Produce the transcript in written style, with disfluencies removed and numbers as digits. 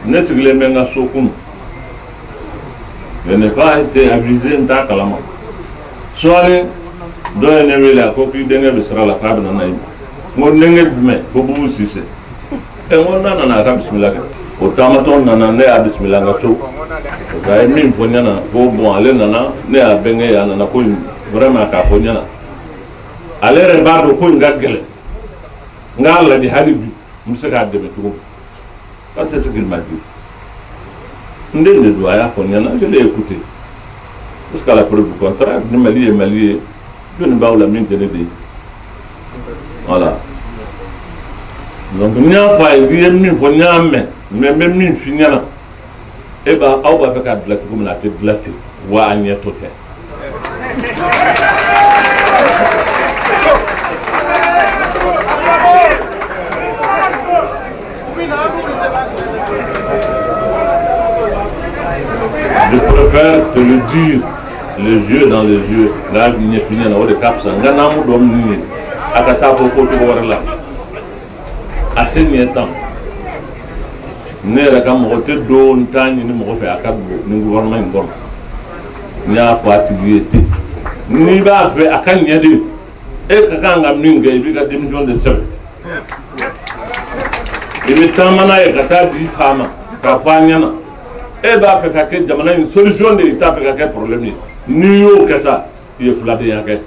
ne sigilen bɛ n ka so kunu je n'ai pas été avisé n t'a kalama sɔɔni dɔ ye ne wele a ko k'i denkɛ bɛ sira la k'a bɛ na n'a ye n ko denkɛ jumɛn ko Bubu Sise n ko n'a nana a ka bisimila kɛ o taamatɔ nana ne y'a bisimila n ka so a ye min fɔ ɲɛna ko bon ale nana ne y'a bɛnkɛ ye a nana ko in vraiment k'a fɔ ɲɛna ale yɛrɛ b'a dɔn ko in ka gɛlɛn n k'a lajɛ hali bi n bɛ se k'a dɛmɛ cogo min ça c'est ce qu'il m'a dit n den de don a y'a fɔ ɲɛna je l'ai écouté jusqu'à la preuve du contraire ni Mali ye Mali ye jɔnni b'aw la min tɛ ne de ye voilà donc n y'a fɔ a ye k'i ye min fɔ n y'a mɛn mais n bɛ min f'i ɲɛna e b'a aw b'a fɛ k'a dilan cogo min na a tɛ dilan ten wa a ɲɛ to tɛ. Je préfère te le dire les yeux dans les yeux nka ɲɛ f'i ɲɛna o de ka fisa n ka n'an dɔn min ye a ka taa fɔ cogo wɛrɛ la a tɛ ɲɛ tan ne yɛrɛ ka mɔgɔ tɛ don t'a ɲini mɔgɔ fɛ a ka don ni gouvernement in kɔnɔ n y'a fɔ a tigi ye ten n'i b'a fɛ a ka ɲɛ de e ka kan ka min kɛ i b'i ka démission de sɛbɛn i bɛ taama n'a ye ka taa di fa ma k'a fɔ a ɲɛna e b'a fɛ ka kɛ jamana in solution de ye i t'a fɛ ka kɛ problème ye n'i y'o kɛ sa i ye filadenya kɛ.